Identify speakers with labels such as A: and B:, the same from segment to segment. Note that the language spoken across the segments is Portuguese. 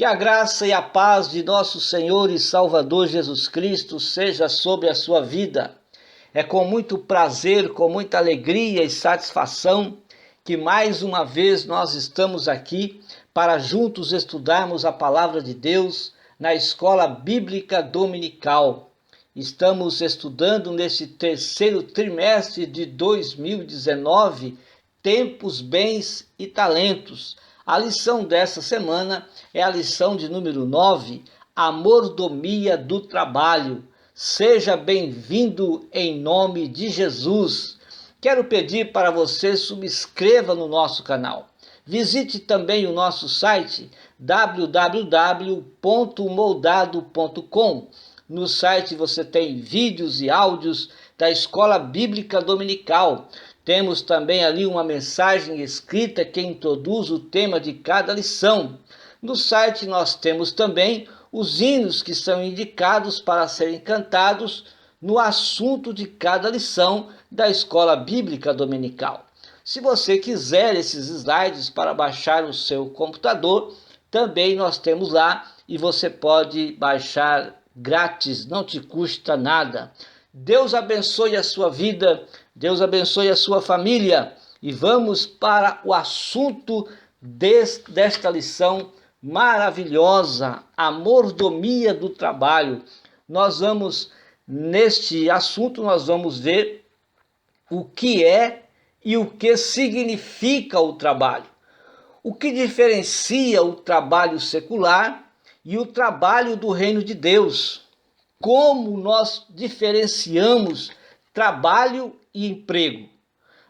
A: Que a graça e a paz de nosso Senhor e Salvador Jesus Cristo seja sobre a sua vida. É com muito prazer, com muita alegria e satisfação que mais uma vez nós estamos aqui para juntos estudarmos a palavra de Deus na Escola Bíblica Dominical. Estamos estudando neste terceiro trimestre de 2019, Tempos, Bens e Talentos. A lição dessa semana é a lição de número 9, a mordomia do trabalho. Seja bem-vindo em nome de Jesus. Quero pedir para você subscreva no nosso canal. Visite também o nosso site www.moldado.com. No site você tem vídeos e áudios da Escola Bíblica Dominical. Temos também ali uma mensagem escrita que introduz o tema de cada lição. No site nós temos também os hinos que são indicados para serem cantados no assunto de cada lição da Escola Bíblica Dominical. Se você quiser esses slides para baixar no seu computador, também nós temos lá e você pode baixar grátis, não te custa nada. Deus abençoe a sua vida, Deus abençoe a sua família e vamos para o assunto desta lição maravilhosa, a mordomia do trabalho. Neste assunto, nós vamos ver o que é e o que significa o trabalho. O que diferencia o trabalho secular e o trabalho do reino de Deus. Como nós diferenciamos trabalho e emprego.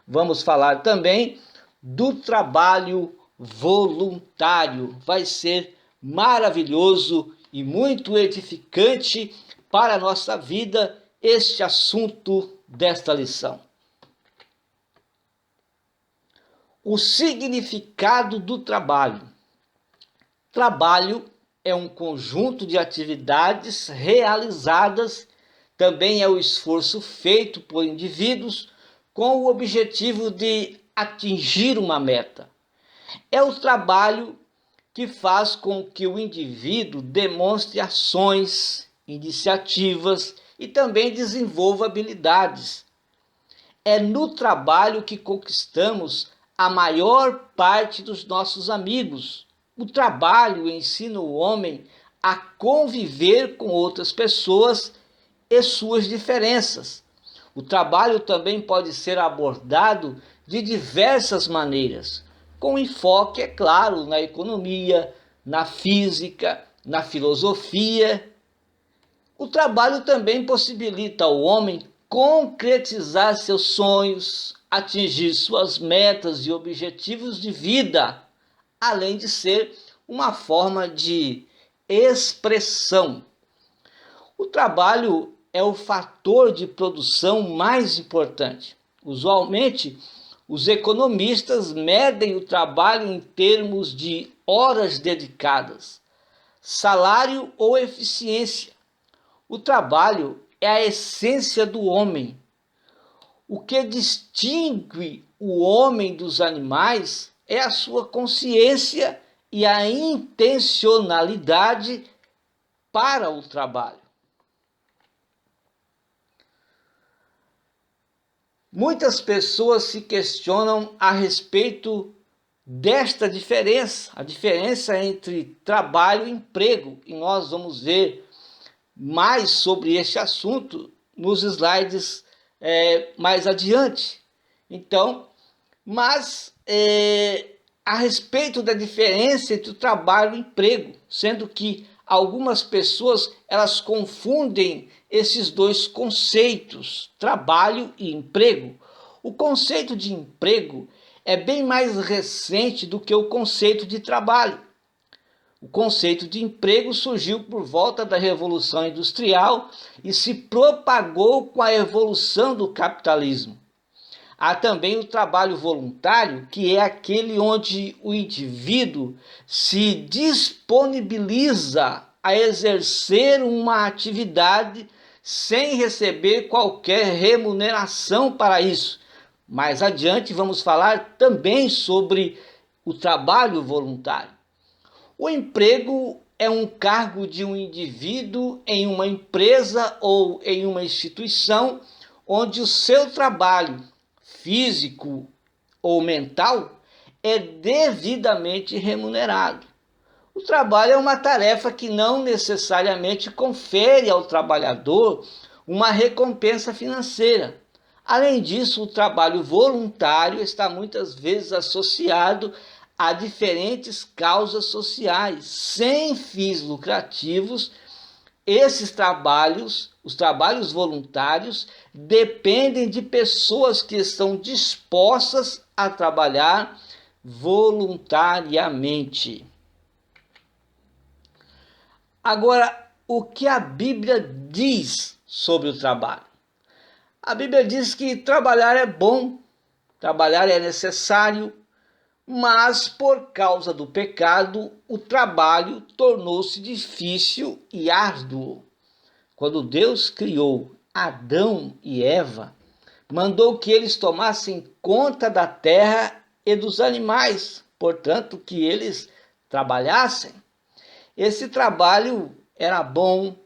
A: Vamos falar também do trabalho voluntário. Vai ser maravilhoso e muito edificante para a nossa vida este assunto desta lição. O significado do trabalho. Trabalho é um conjunto de atividades realizadas, também é o esforço feito por indivíduos com o objetivo de atingir uma meta. É o trabalho que faz com que o indivíduo demonstre ações, iniciativas e também desenvolva habilidades. É no trabalho que conquistamos a maior parte dos nossos amigos. O trabalho ensina o homem a conviver com outras pessoas e suas diferenças. O trabalho também pode ser abordado de diversas maneiras, com enfoque, é claro, na economia, na física, na filosofia. O trabalho também possibilita ao homem concretizar seus sonhos, atingir suas metas e objetivos de vida, além de ser uma forma de expressão. O trabalho é o fator de produção mais importante. Usualmente, os economistas medem o trabalho em termos de horas dedicadas, salário ou eficiência. O trabalho é a essência do homem. O que distingue o homem dos animais é a sua consciência e a intencionalidade para o trabalho. Muitas pessoas se questionam a respeito desta diferença, a diferença entre trabalho e emprego, e nós vamos ver mais sobre este assunto nos slides mais adiante. Então, a respeito da diferença entre o trabalho e o emprego, sendo que algumas pessoas elas confundem esses dois conceitos, trabalho e emprego. O conceito de emprego é bem mais recente do que o conceito de trabalho. O conceito de emprego surgiu por volta da Revolução Industrial e se propagou com a evolução do capitalismo. Há também o trabalho voluntário, que é aquele onde o indivíduo se disponibiliza a exercer uma atividade sem receber qualquer remuneração para isso. Mais adiante vamos falar também sobre o trabalho voluntário. O emprego é um cargo de um indivíduo em uma empresa ou em uma instituição onde o seu trabalho físico ou mental é devidamente remunerado. O trabalho é uma tarefa que não necessariamente confere ao trabalhador uma recompensa financeira. Além disso, o trabalho voluntário está muitas vezes associado a diferentes causas sociais, sem fins lucrativos. Esses trabalhos, os trabalhos voluntários, dependem de pessoas que estão dispostas a trabalhar voluntariamente. Agora, o que a Bíblia diz sobre o trabalho? A Bíblia diz que trabalhar é bom, trabalhar é necessário, mas por causa do pecado, o trabalho tornou-se difícil e árduo. Quando Deus criou Adão e Eva, mandou que eles tomassem conta da terra e dos animais, portanto, que eles trabalhassem. Esse trabalho era bom,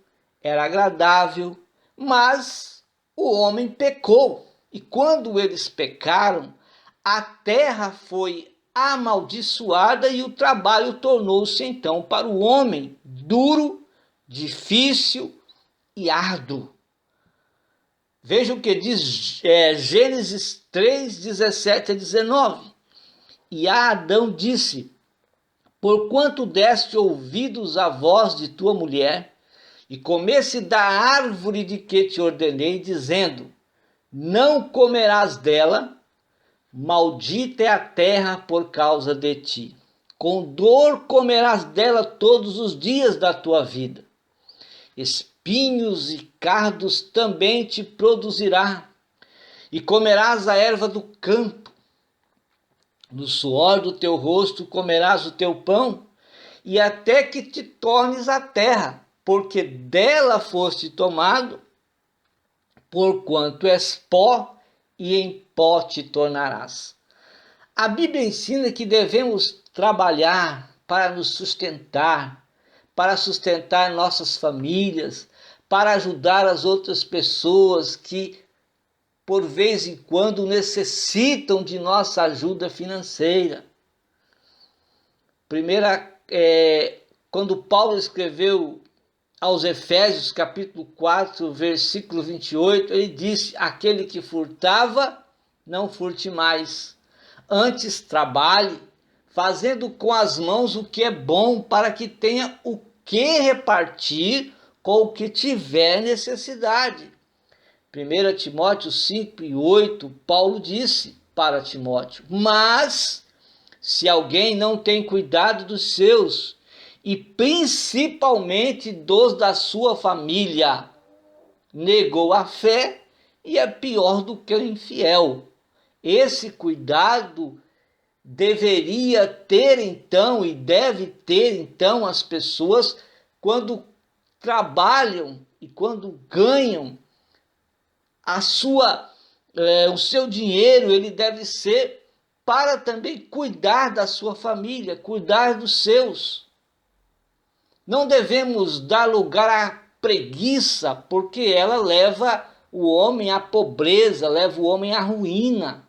A: era agradável, mas o homem pecou. E quando eles pecaram, a terra foi amaldiçoada e o trabalho tornou-se então para o homem duro, difícil e árduo. Veja o que diz Gênesis 3, 17 a 19. E a Adão disse: porquanto deste ouvidos à voz de tua mulher, e comesse da árvore de que te ordenei, dizendo: não comerás dela, maldita é a terra por causa de ti. Com dor comerás dela todos os dias da tua vida. Espinhos e cardos também te produzirá, e comerás a erva do campo. No suor do teu rosto comerás o teu pão, e até que te tornes a terra, porque dela foste tomado, porquanto és pó, e em pó te tornarás. A Bíblia ensina que devemos trabalhar para nos sustentar, para sustentar nossas famílias, para ajudar as outras pessoas que, por vez em quando, necessitam de nossa ajuda financeira. Quando Paulo escreveu aos Efésios, capítulo 4, versículo 28, ele disse: aquele que furtava, não furte mais. Antes trabalhe, fazendo com as mãos o que é bom, para que tenha o que repartir com o que tiver necessidade. 1 Timóteo 5 e 8, Paulo disse para Timóteo: mas se alguém não tem cuidado dos seus, e principalmente dos da sua família, negou a fé e é pior do que o infiel. Esse cuidado deveria ter então e deve ter então as pessoas quando trabalham e quando ganham o seu dinheiro. Ele deve ser para também cuidar da sua família, cuidar dos seus. Não devemos dar lugar à preguiça, porque ela leva o homem à pobreza, leva o homem à ruína.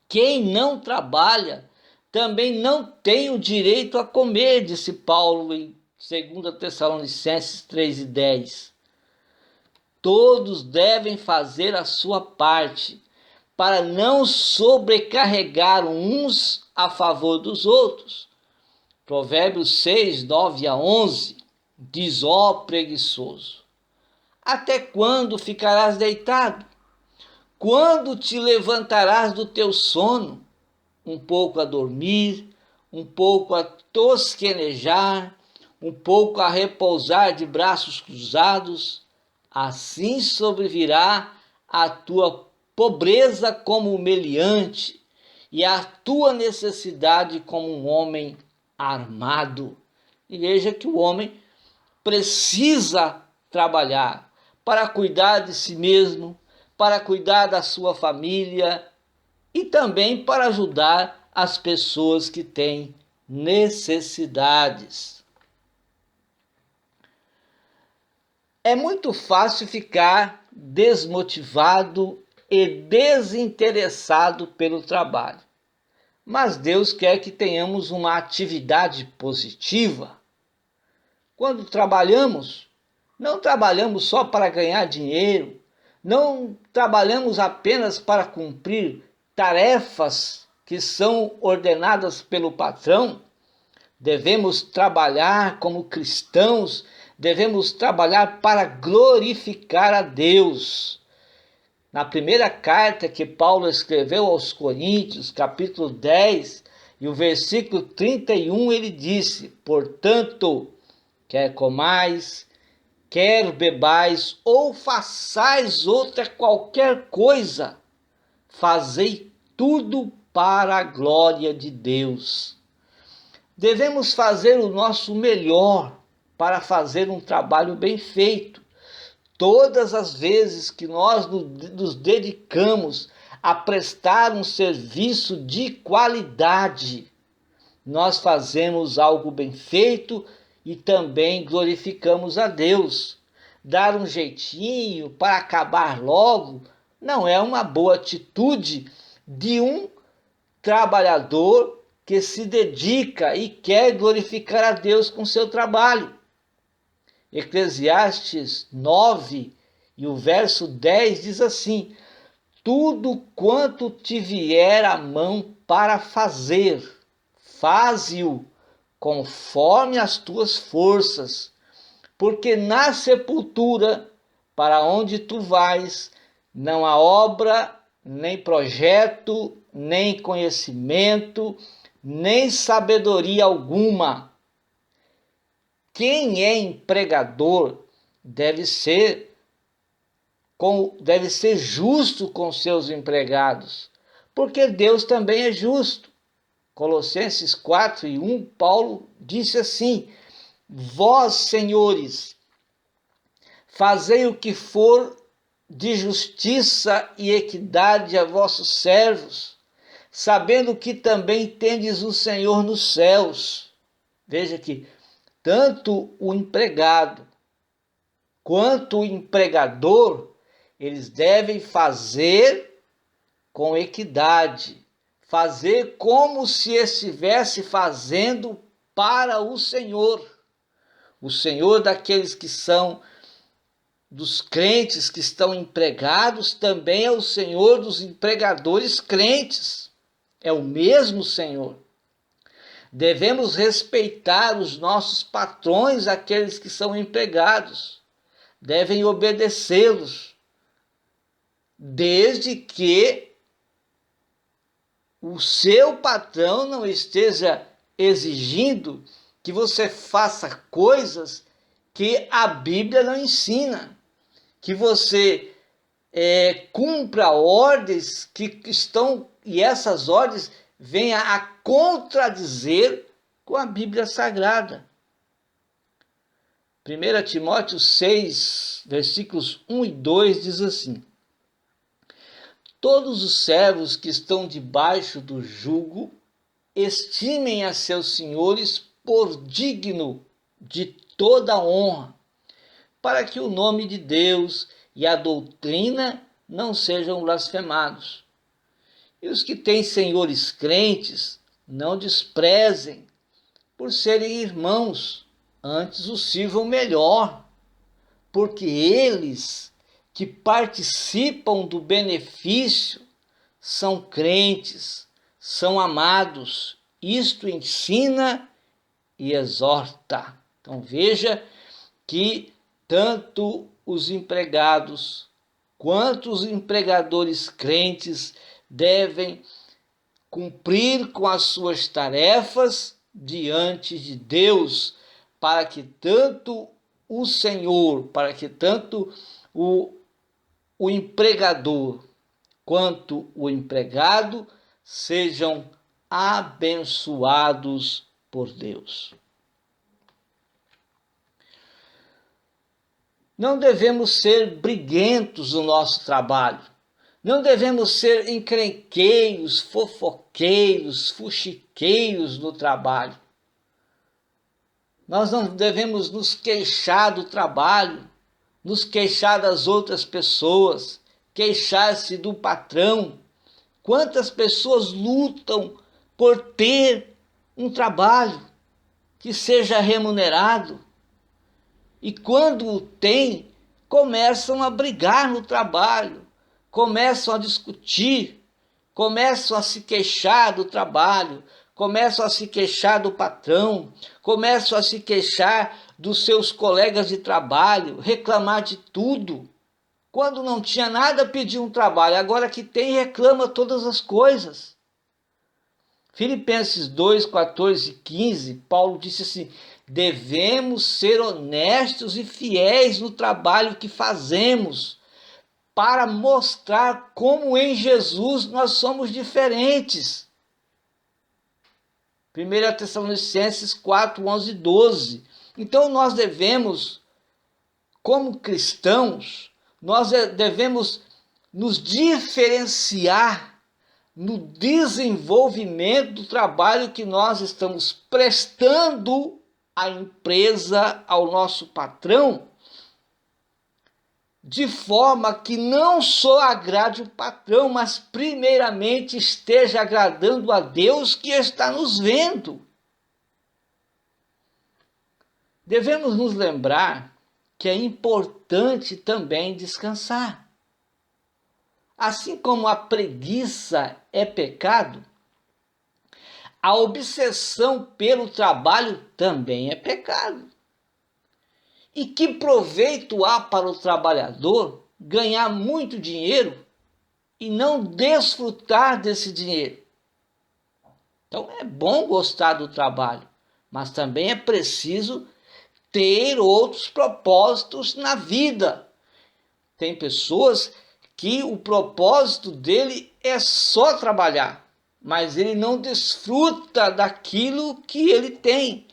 A: Quem não trabalha também não tem o direito a comer, disse Paulo em 2 Tessalonicenses 3:10. Todos devem fazer a sua parte, para não sobrecarregar uns a favor dos outros. Provérbios 6, 9 a 11 diz: ó preguiçoso, até quando ficarás deitado? Quando te levantarás do teu sono? Um pouco a dormir, um pouco a tosquenejar, um pouco a repousar de braços cruzados. Assim sobrevirá a tua pobreza como um meliante, e a tua necessidade como um homem armado. E veja que o homem precisa trabalhar para cuidar de si mesmo, para cuidar da sua família e também para ajudar as pessoas que têm necessidades. É muito fácil ficar desmotivado e desinteressado pelo trabalho. Mas Deus quer que tenhamos uma atividade positiva. Quando trabalhamos, não trabalhamos só para ganhar dinheiro, não trabalhamos apenas para cumprir tarefas que são ordenadas pelo patrão. Devemos trabalhar como cristãos, devemos trabalhar para glorificar a Deus. Na primeira carta que Paulo escreveu aos Coríntios, capítulo 10, e o versículo 31, ele disse: portanto, quer comais, quer bebais, ou façais outra qualquer coisa, fazei tudo para a glória de Deus. Devemos fazer o nosso melhor para fazer um trabalho bem feito. Todas as vezes que nós nos dedicamos a prestar um serviço de qualidade, nós fazemos algo bem feito e também glorificamos a Deus. Dar um jeitinho para acabar logo não é uma boa atitude de um trabalhador que se dedica e quer glorificar a Deus com seu trabalho. Eclesiastes 9 e o verso 10 diz assim: tudo quanto te vier à mão para fazer, faze-o conforme as tuas forças, porque na sepultura, para onde tu vais, não há obra, nem projeto, nem conhecimento, nem sabedoria alguma. Quem é empregador deve ser justo com seus empregados, porque Deus também é justo. Colossenses 4 e 1, Paulo disse assim: vós, senhores, fazei o que for de justiça e equidade a vossos servos, sabendo que também tendes o Senhor nos céus. Veja que tanto o empregado quanto o empregador, eles devem fazer com equidade, fazer como se estivesse fazendo para o Senhor daqueles que são dos crentes que estão empregados, também é o Senhor dos empregadores crentes, é o mesmo Senhor. Devemos respeitar os nossos patrões, aqueles que são empregados, devem obedecê-los, desde que o seu patrão não esteja exigindo que você faça coisas que a Bíblia não ensina, que você cumpra ordens que estão, e essas ordens venham a contradizer com a Bíblia Sagrada. 1 Timóteo 6, versículos 1 e 2 diz assim: todos os servos que estão debaixo do jugo estimem a seus senhores por digno de toda honra, para que o nome de Deus e a doutrina não sejam blasfemados. E os que têm senhores crentes, não desprezem por serem irmãos, antes os sirvam melhor, porque eles que participam do benefício são crentes, são amados. Isto ensina e exorta. Então veja que tanto os empregados quanto os empregadores crentes devem cumprir com as suas tarefas diante de Deus, para que tanto o Senhor, para que tanto o empregador quanto o empregado sejam abençoados por Deus. Não devemos ser briguentos no nosso trabalho. Não devemos ser encrenqueiros, fofoqueiros, fuxiqueiros no trabalho. Nós não devemos nos queixar do trabalho, nos queixar das outras pessoas, queixar-se do patrão. Quantas pessoas lutam por ter um trabalho que seja remunerado e quando o tem, começam a brigar no trabalho, começam a discutir, começam a se queixar do trabalho, começam a se queixar do patrão, começam a se queixar dos seus colegas de trabalho, reclamar de tudo. Quando não tinha nada, pedia um trabalho, agora que tem, reclama todas as coisas. Filipenses 2, 14 e 15, Paulo disse assim: devemos ser honestos e fiéis no trabalho que fazemos, para mostrar como em Jesus nós somos diferentes. 1 Tessalonicenses 4, 11 e 12. Então nós devemos, como cristãos, nós devemos nos diferenciar no desenvolvimento do trabalho que nós estamos prestando à empresa, ao nosso patrão, de forma que não só agrade o patrão, mas primeiramente esteja agradando a Deus que está nos vendo. Devemos nos lembrar que é importante também descansar. Assim como a preguiça é pecado, a obsessão pelo trabalho também é pecado. E que proveito há para o trabalhador ganhar muito dinheiro e não desfrutar desse dinheiro? Então é bom gostar do trabalho, mas também é preciso ter outros propósitos na vida. Tem pessoas que o propósito dele é só trabalhar, mas ele não desfruta daquilo que ele tem.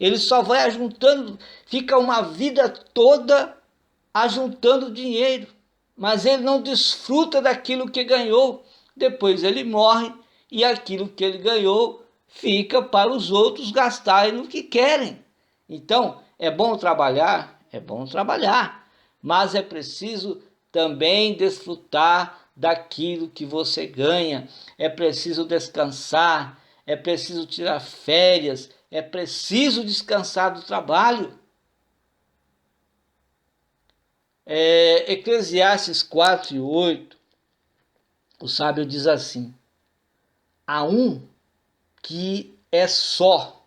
A: Ele só vai ajuntando, fica uma vida toda ajuntando dinheiro, mas ele não desfruta daquilo que ganhou. Depois ele morre e aquilo que ele ganhou fica para os outros gastarem no que querem. Então, é bom trabalhar, mas é preciso também desfrutar daquilo que você ganha. É preciso descansar, é preciso tirar férias, é preciso descansar do trabalho. Eclesiastes 4 e 8, o sábio diz assim: há um que é só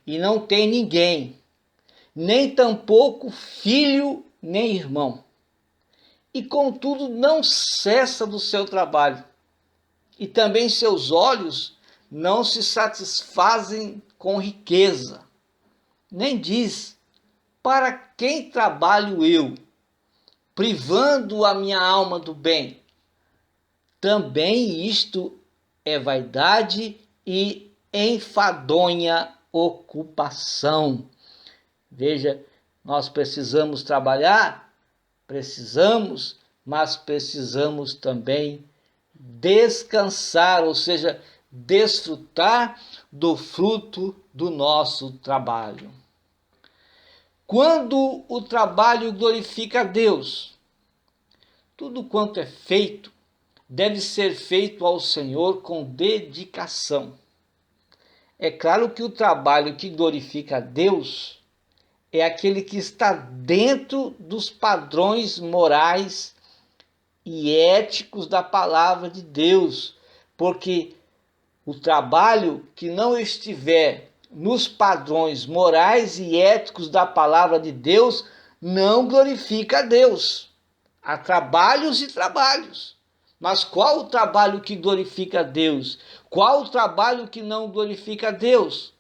A: e não tem ninguém, nem tampouco filho nem irmão, e contudo não cessa do seu trabalho, e também seus olhos não se satisfazem com riqueza, nem diz: para quem trabalho eu, privando a minha alma do bem? Também isto é vaidade e enfadonha ocupação. Veja, nós precisamos trabalhar, mas precisamos também descansar, ou seja, desfrutar do fruto do nosso trabalho. Quando o trabalho glorifica a Deus, tudo quanto é feito deve ser feito ao Senhor com dedicação. É claro que o trabalho que glorifica a Deus é aquele que está dentro dos padrões morais e éticos da palavra de Deus, porque o trabalho que não estiver nos padrões morais e éticos da palavra de Deus não glorifica a Deus. Há trabalhos e trabalhos, mas qual o trabalho que glorifica a Deus? Qual o trabalho que não glorifica a Deus?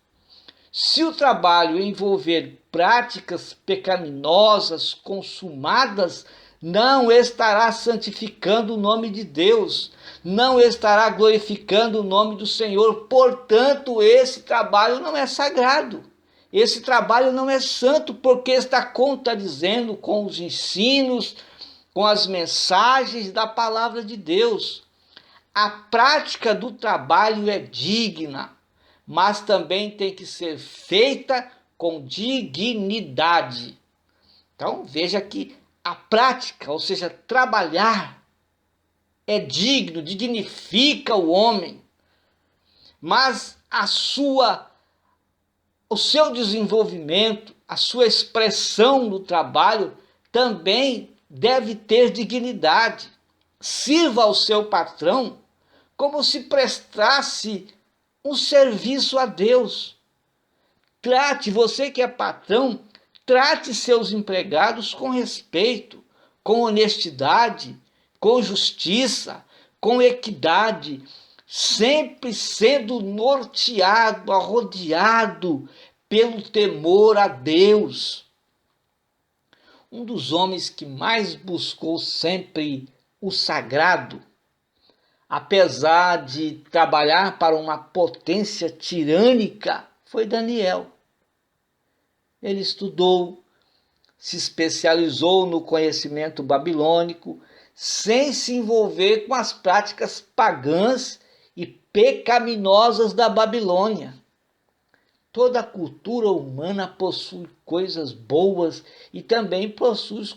A: Se o trabalho envolver práticas pecaminosas consumadas, não estará santificando o nome de Deus, não estará glorificando o nome do Senhor. Portanto, esse trabalho não é sagrado, esse trabalho não é santo, porque está contradizendo com os ensinos com as mensagens da palavra de Deus. A prática do trabalho é digna, mas também tem que ser feita com dignidade. Então, veja que a prática, ou seja, trabalhar, é digno, dignifica o homem, mas o seu desenvolvimento, a sua expressão no trabalho também deve ter dignidade. Sirva ao seu patrão como se prestasse um serviço a Deus. Você que é patrão, trate seus empregados com respeito, com honestidade, com justiça, com equidade, sempre sendo norteado, arrodeado pelo temor a Deus. Um dos homens que mais buscou sempre o sagrado, apesar de trabalhar para uma potência tirânica, foi Daniel. Ele estudou, se especializou no conhecimento babilônico, sem se envolver com as práticas pagãs e pecaminosas da Babilônia. Toda a cultura humana possui coisas boas e também possui,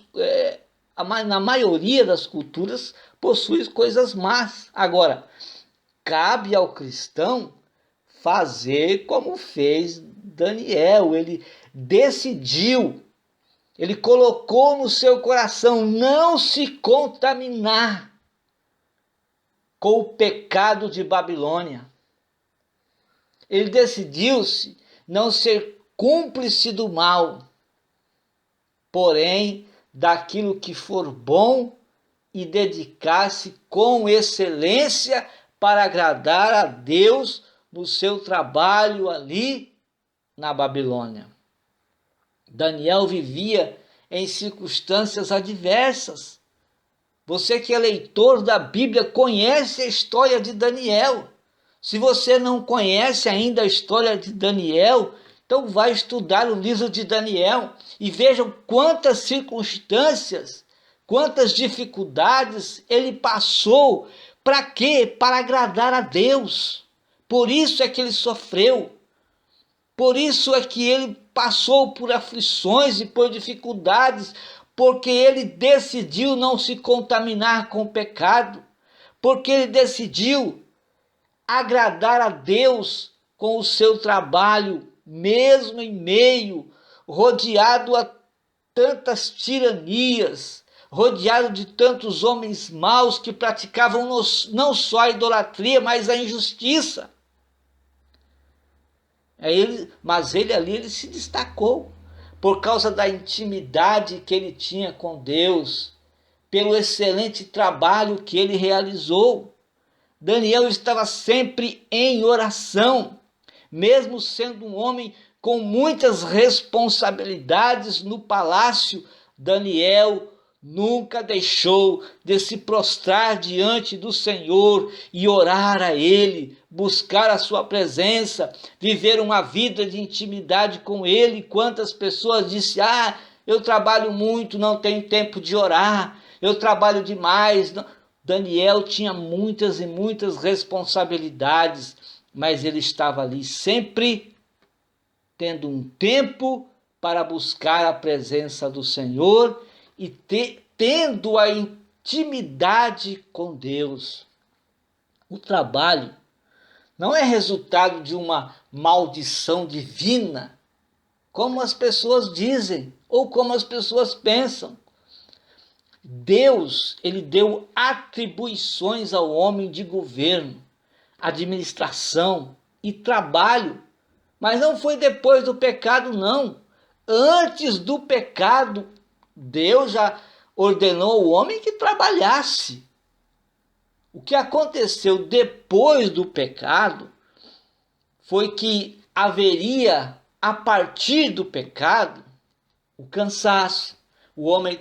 A: na maioria das culturas, possui coisas más. Agora, cabe ao cristão fazer como fez Daniel. Ele decidiu, ele colocou no seu coração não se contaminar com o pecado de Babilônia. Ele decidiu-se não ser cúmplice do mal, porém daquilo que for bom, e dedicar-se com excelência para agradar a Deus no seu trabalho ali na Babilônia. Daniel vivia em circunstâncias adversas. Você que é leitor da Bíblia conhece a história de Daniel. Se você não conhece ainda a história de Daniel, então vai estudar o livro de Daniel e vejam quantas circunstâncias, quantas dificuldades ele passou. Para quê? Para agradar a Deus. Por isso é que ele sofreu. Por isso é que ele passou por aflições e por dificuldades, porque ele decidiu não se contaminar com o pecado, porque ele decidiu agradar a Deus com o seu trabalho, mesmo em meio, rodeado a tantas tiranias, rodeado de tantos homens maus que praticavam não só a idolatria, mas a injustiça. Mas ele ali ele se destacou por causa da intimidade que ele tinha com Deus, pelo excelente trabalho que ele realizou. Daniel estava sempre em oração, mesmo sendo um homem com muitas responsabilidades no palácio. Daniel nunca deixou de se prostrar diante do Senhor e orar a Ele, buscar a sua presença, viver uma vida de intimidade com Ele. Quantas pessoas disseram: eu trabalho muito, não tenho tempo de orar, eu trabalho demais. Não. Daniel tinha muitas e muitas responsabilidades, mas ele estava ali sempre tendo um tempo para buscar a presença do Senhor e tendo a intimidade com Deus. O trabalho não é resultado de uma maldição divina, como as pessoas dizem ou como as pessoas pensam. Deus, ele deu atribuições ao homem de governo, administração e trabalho, mas não foi depois do pecado, não. Antes do pecado, Deus já ordenou ao homem que trabalhasse. O que aconteceu depois do pecado foi que haveria, a partir do pecado, o cansaço. O homem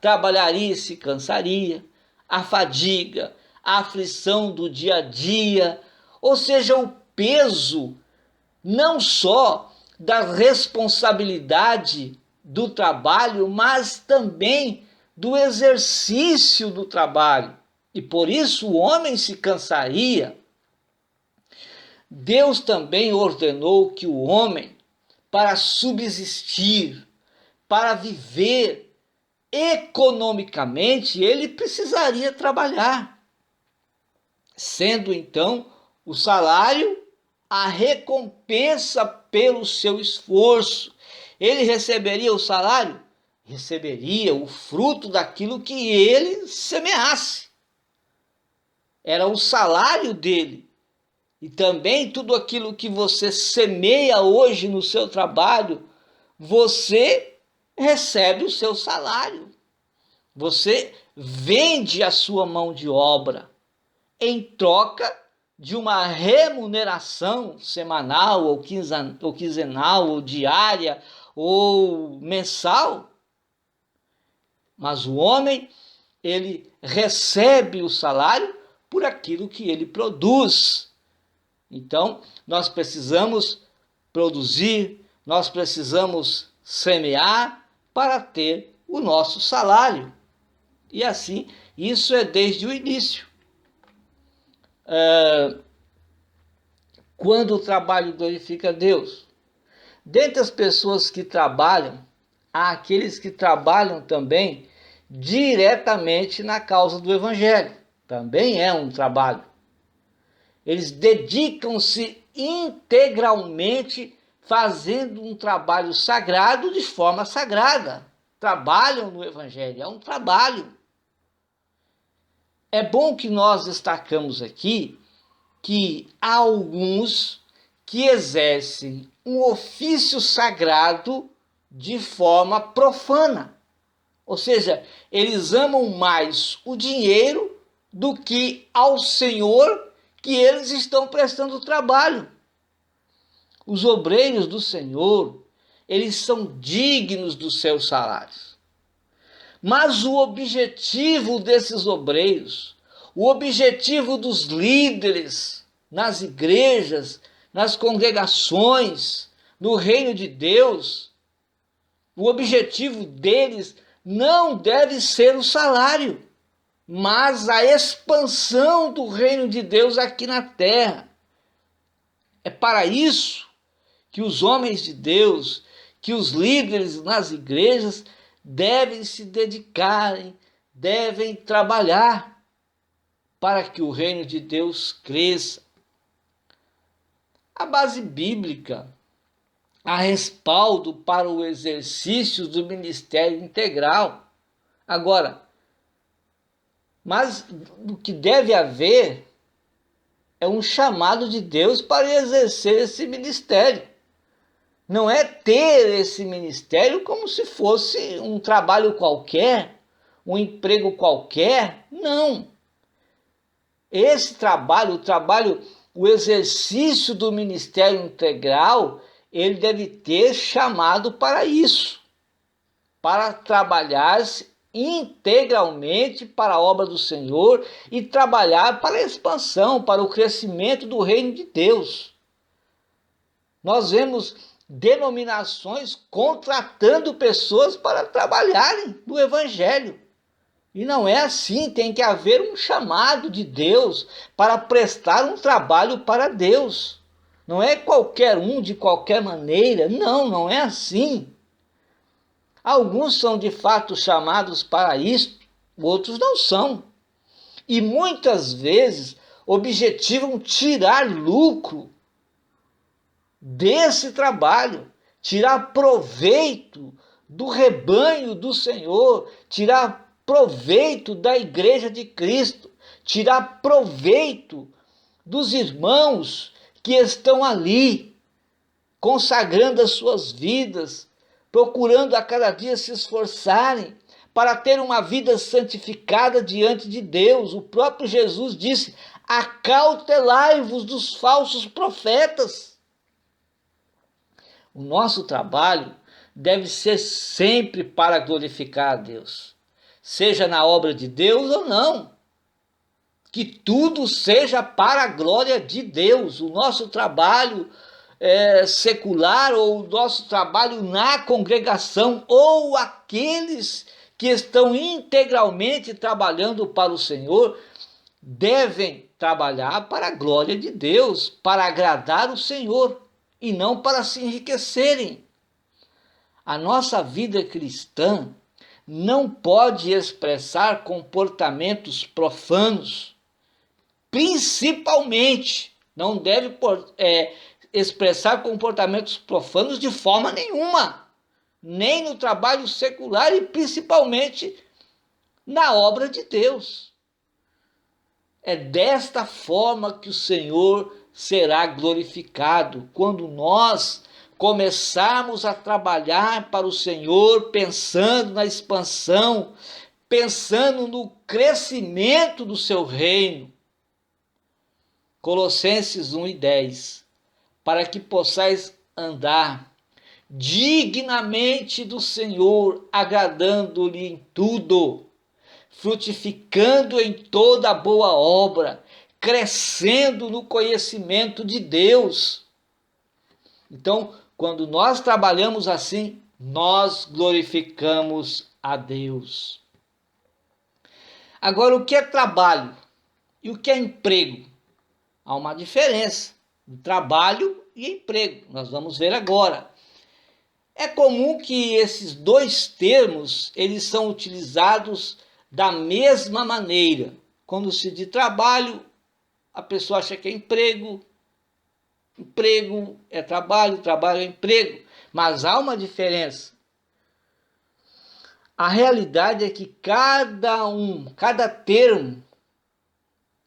A: trabalharia e se cansaria, a fadiga, a aflição do dia a dia, ou seja, o peso não só da responsabilidade do trabalho, mas também do exercício do trabalho, e por isso o homem se cansaria. Deus também ordenou que o homem, para subsistir, para viver economicamente, ele precisaria trabalhar, sendo então o salário a recompensa pelo seu esforço. Ele receberia o salário? Receberia o fruto daquilo que ele semeasse. Era o salário dele. E também tudo aquilo que você semeia hoje no seu trabalho, você recebe o seu salário. Você vende a sua mão de obra em troca de uma remuneração semanal, ou quinzenal, ou diária, ou mensal. Mas o homem, ele recebe o salário por aquilo que ele produz. Então, nós precisamos produzir, nós precisamos semear para ter o nosso salário. E assim, isso é desde o início. Quando o trabalho glorifica a Deus. Dentre as pessoas que trabalham, há aqueles que trabalham também diretamente na causa do Evangelho. Também é um trabalho. Eles dedicam-se integralmente fazendo um trabalho sagrado de forma sagrada. Trabalham no Evangelho, é um trabalho. É bom que nós destacamos aqui que há alguns que exercem um ofício sagrado de forma profana. Ou seja, eles amam mais o dinheiro do que ao Senhor que eles estão prestando trabalho. Os obreiros do Senhor, eles são dignos dos seus salários. Mas o objetivo desses obreiros, o objetivo dos líderes nas igrejas, nas congregações, no reino de Deus, o objetivo deles não deve ser o salário, mas a expansão do reino de Deus aqui na terra. É para isso que os homens de Deus, que os líderes nas igrejas devem se dedicarem, devem trabalhar para que o reino de Deus cresça. A base bíblica, há respaldo para o exercício do ministério integral. Agora, mas o que deve haver é um chamado de Deus para exercer esse ministério. Não é ter esse ministério como se fosse um trabalho qualquer, um emprego qualquer. Não. Esse trabalho, o exercício do ministério integral, ele deve ter chamado para isso, para trabalhar integralmente para a obra do Senhor e trabalhar para a expansão, para o crescimento do reino de Deus. Nós vemos denominações contratando pessoas para trabalharem no Evangelho. E não é assim, tem que haver um chamado de Deus para prestar um trabalho para Deus. Não é qualquer um de qualquer maneira, não é assim. Alguns são de fato chamados para isto, outros não são. E muitas vezes objetivam tirar lucro desse trabalho, tirar proveito do rebanho do Senhor, tirar proveito da igreja de Cristo, tirar proveito dos irmãos que estão ali, consagrando as suas vidas, procurando a cada dia se esforçarem para ter uma vida santificada diante de Deus. O próprio Jesus disse: acautelai-vos dos falsos profetas. O nosso trabalho deve ser sempre para glorificar a Deus, seja na obra de Deus ou não. Que tudo seja para a glória de Deus. O nosso trabalho secular ou o nosso trabalho na congregação ou aqueles que estão integralmente trabalhando para o Senhor devem trabalhar para a glória de Deus, para agradar o Senhor e não para se enriquecerem. A nossa vida cristã não pode expressar comportamentos profanos, principalmente não deve expressar comportamentos profanos de forma nenhuma, nem no trabalho secular e principalmente na obra de Deus. É desta forma que o Senhor será glorificado, quando nós começarmos a trabalhar para o Senhor, pensando na expansão, pensando no crescimento do seu reino. Colossenses 1:10, para que possais andar dignamente do Senhor, agradando-lhe em tudo, frutificando em toda boa obra, crescendo no conhecimento de Deus. Então, quando nós trabalhamos assim, nós glorificamos a Deus. Agora, o que é trabalho e o que é emprego? Há uma diferença de trabalho e emprego. Nós vamos ver agora. É comum que esses dois termos eles são utilizados da mesma maneira. Quando se diz trabalho, a pessoa acha que é emprego, emprego é trabalho, trabalho é emprego. Mas há uma diferença. A realidade é que cada termo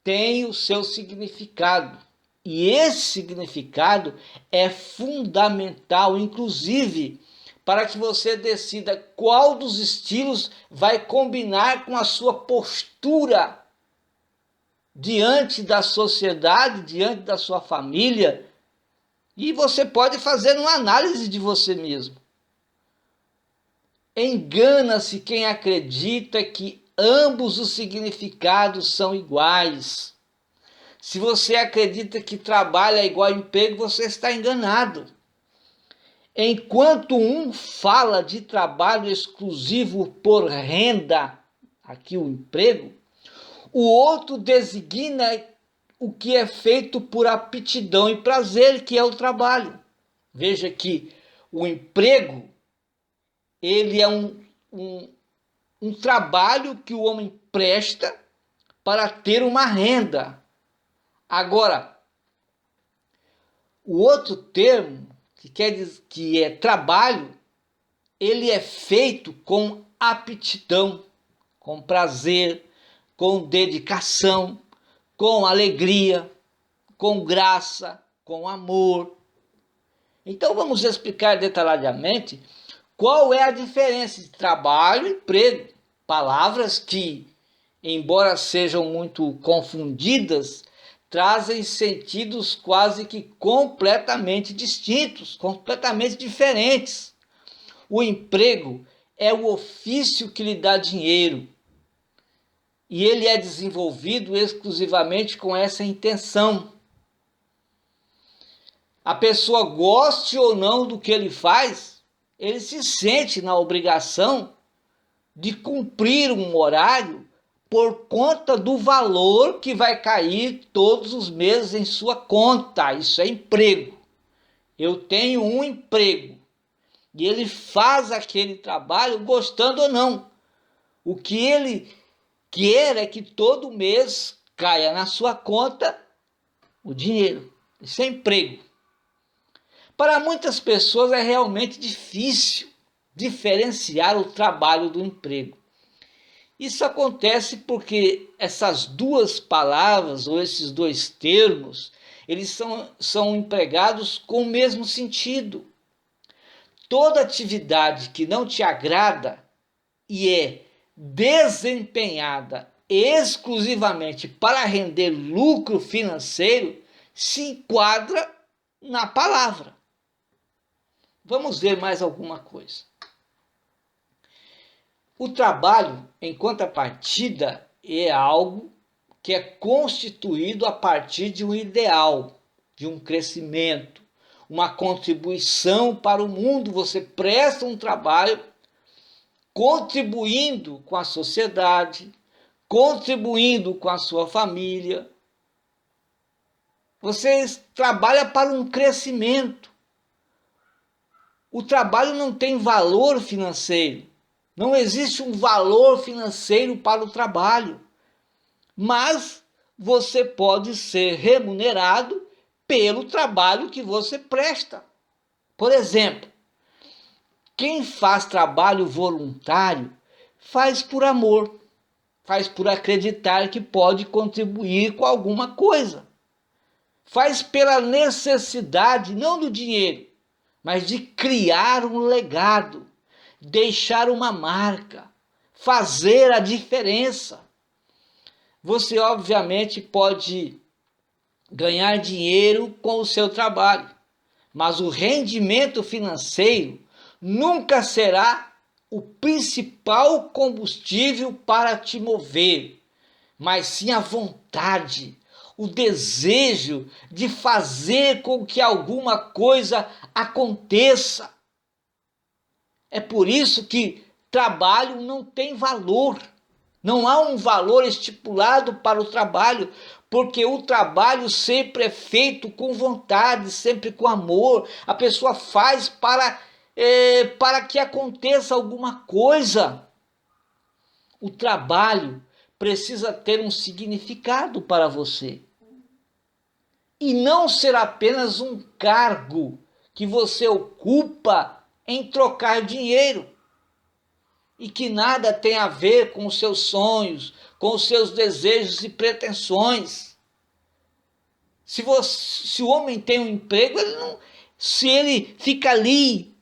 A: tem o seu significado. E esse significado é fundamental, inclusive, para que você decida qual dos estilos vai combinar com a sua postura diante da sociedade, diante da sua família. E você pode fazer uma análise de você mesmo. Engana-se quem acredita que ambos os significados são iguais. Se você acredita que trabalho é igual a emprego, você está enganado. Enquanto um fala de trabalho exclusivo por renda, aqui o emprego, o outro designa o que é feito por aptidão e prazer, que é o trabalho. Veja que o emprego, ele é um trabalho que o homem presta para ter uma renda. Agora, o outro termo, que quer dizer que é trabalho, ele é feito com aptidão, com prazer, com dedicação, com alegria, com graça, com amor. Então vamos explicar detalhadamente qual é a diferença de trabalho e emprego. Palavras que, embora sejam muito confundidas, trazem sentidos quase que completamente distintos, completamente diferentes. O emprego é o ofício que lhe dá dinheiro e ele é desenvolvido exclusivamente com essa intenção. A pessoa goste ou não do que ele faz, ele se sente na obrigação de cumprir um horário por conta do valor que vai cair todos os meses em sua conta. Isso é emprego. Eu tenho um emprego e ele faz aquele trabalho gostando ou não. O que ele quer é que todo mês caia na sua conta o dinheiro. Isso é emprego. Para muitas pessoas é realmente difícil diferenciar o trabalho do emprego. Isso acontece porque essas duas palavras, ou esses dois termos, eles são empregados com o mesmo sentido. Toda atividade que não te agrada e é desempenhada exclusivamente para render lucro financeiro se enquadra na palavra. Vamos ver mais alguma coisa. O trabalho, em contrapartida, é algo que é constituído a partir de um ideal, de um crescimento, uma contribuição para o mundo. Você presta um trabalho contribuindo com a sociedade, contribuindo com a sua família. Você trabalha para um crescimento. O trabalho não tem valor financeiro. Não existe um valor financeiro para o trabalho. Mas você pode ser remunerado pelo trabalho que você presta. Por exemplo, quem faz trabalho voluntário faz por amor, faz por acreditar que pode contribuir com alguma coisa. Faz pela necessidade, não do dinheiro, mas de criar um legado, deixar uma marca, fazer a diferença. Você, obviamente, pode ganhar dinheiro com o seu trabalho, mas o rendimento financeiro nunca será o principal combustível para te mover, mas sim a vontade, o desejo de fazer com que alguma coisa aconteça. É por isso que trabalho não tem valor. Não há um valor estipulado para o trabalho, porque o trabalho sempre é feito com vontade, sempre com amor. A pessoa faz para que aconteça alguma coisa. O trabalho precisa ter um significado para você. E não ser apenas um cargo que você ocupa em trocar dinheiro. E que nada tem a ver com os seus sonhos, com os seus desejos e pretensões. Se o homem tem um emprego, se ele fica ali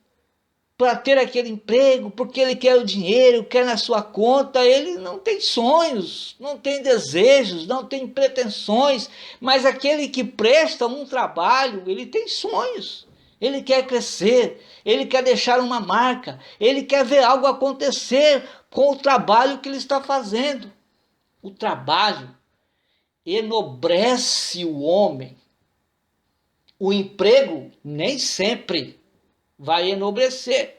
A: para ter aquele emprego, porque ele quer o dinheiro, quer na sua conta, ele não tem sonhos, não tem desejos, não tem pretensões. Mas aquele que presta um trabalho, ele tem sonhos. Ele quer crescer, ele quer deixar uma marca, ele quer ver algo acontecer com o trabalho que ele está fazendo. O trabalho enobrece o homem. O emprego nem sempre vai enobrecer.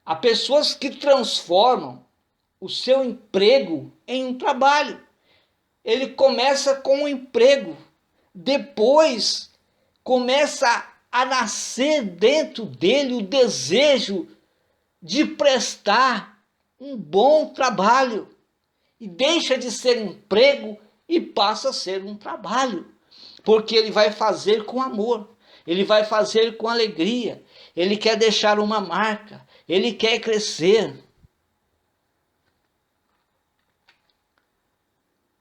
A: Há pessoas que transformam o seu emprego em um trabalho. Ele começa com um emprego, depois começa a nascer dentro dele o desejo de prestar um bom trabalho. E deixa de ser emprego e passa a ser um trabalho. Porque ele vai fazer com amor, ele vai fazer com alegria, ele quer deixar uma marca, ele quer crescer.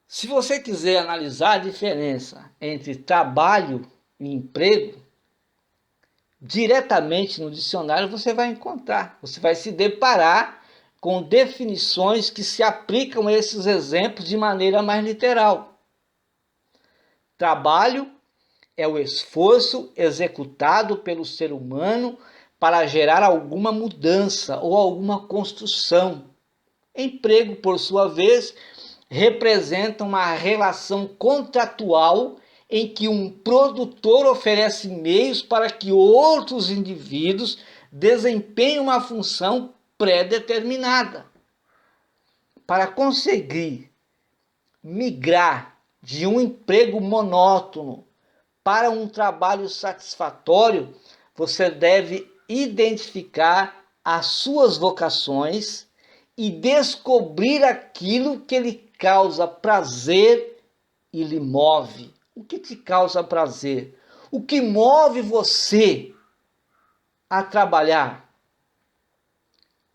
A: Se você quiser analisar a diferença entre trabalho e emprego, diretamente no dicionário você vai encontrar, você vai se deparar com definições que se aplicam a esses exemplos de maneira mais literal. Trabalho é o esforço executado pelo ser humano para gerar alguma mudança ou alguma construção. Emprego, por sua vez, representa uma relação contratual em que um produtor oferece meios para que outros indivíduos desempenhem uma função pré-determinada. Para conseguir migrar de um emprego monótono para um trabalho satisfatório, você deve identificar as suas vocações e descobrir aquilo que lhe causa prazer e lhe move. O que te causa prazer? O que move você a trabalhar?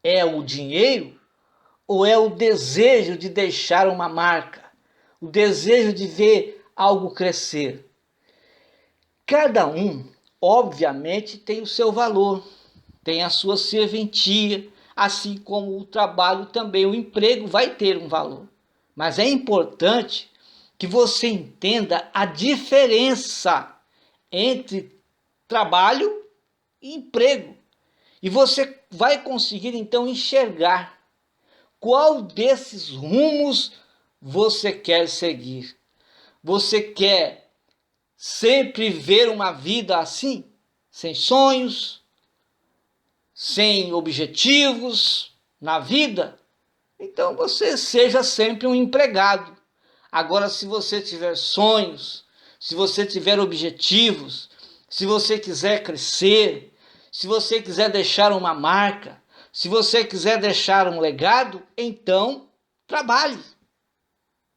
A: É o dinheiro ou é o desejo de deixar uma marca? O desejo de ver algo crescer? Cada um, obviamente, tem o seu valor, tem a sua serventia, assim como o trabalho também, o emprego vai ter um valor. Mas é importante que você entenda a diferença entre trabalho e emprego. E você vai conseguir então enxergar qual desses rumos você quer seguir. Você quer sempre ver uma vida assim, sem sonhos, sem objetivos, na vida, então você seja sempre um empregado. Agora, se você tiver sonhos, se você tiver objetivos, se você quiser crescer, se você quiser deixar uma marca, se você quiser deixar um legado, então trabalhe.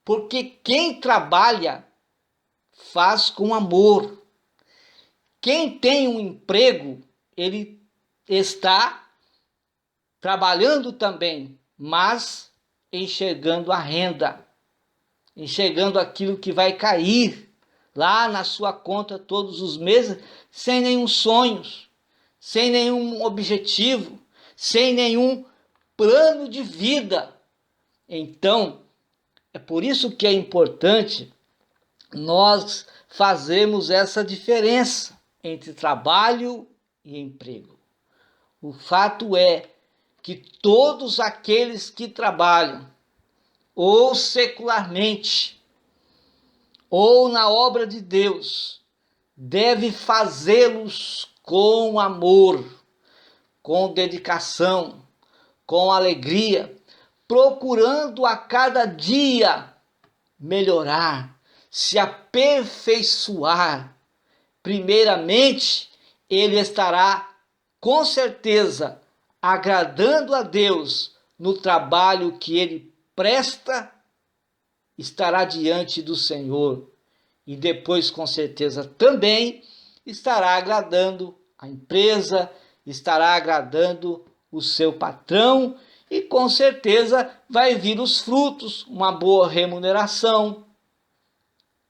A: Porque quem trabalha faz com amor. Quem tem um emprego, ele está trabalhando também, mas enxergando a renda, enxergando aquilo que vai cair lá na sua conta todos os meses, sem nenhum sonho, sem nenhum objetivo, sem nenhum plano de vida. Então, é por isso que é importante nós fazermos essa diferença entre trabalho e emprego. O fato é que todos aqueles que trabalham, ou secularmente, ou na obra de Deus, deve fazê-los com amor, com dedicação, com alegria, procurando a cada dia melhorar, se aperfeiçoar. Primeiramente, ele estará, com certeza, agradando a Deus no trabalho que ele presta, estará diante do Senhor. E depois, com certeza, também estará agradando a empresa, estará agradando o seu patrão e com certeza vai vir os frutos, uma boa remuneração,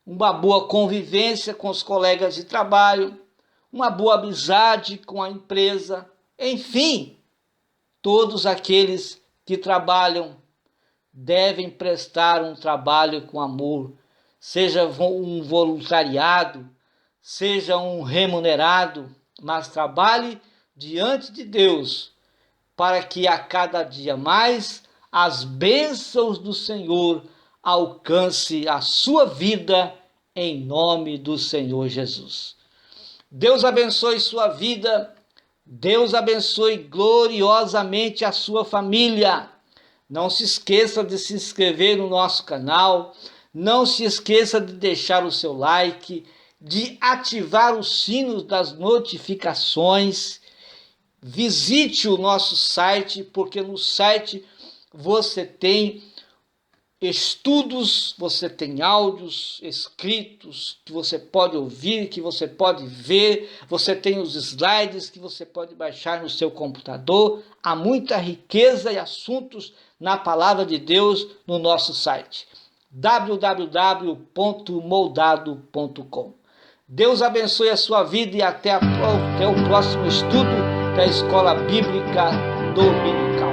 A: uma boa convivência com os colegas de trabalho, uma boa amizade com a empresa, enfim, todos aqueles que trabalham devem prestar um trabalho com amor, seja um voluntariado, seja um remunerado, mas trabalhe diante de Deus, para que a cada dia mais as bênçãos do Senhor alcance a sua vida, em nome do Senhor Jesus. Deus abençoe sua vida, Deus abençoe gloriosamente a sua família. Não se esqueça de se inscrever no nosso canal, não se esqueça de deixar o seu like, de ativar o sino das notificações. Visite o nosso site, porque no site você tem estudos, você tem áudios escritos que você pode ouvir, que você pode ver, você tem os slides que você pode baixar no seu computador. Há muita riqueza e assuntos na palavra de Deus no nosso site www.moldado.com. Deus abençoe a sua vida e até o próximo estudo da Escola Bíblica Dominical.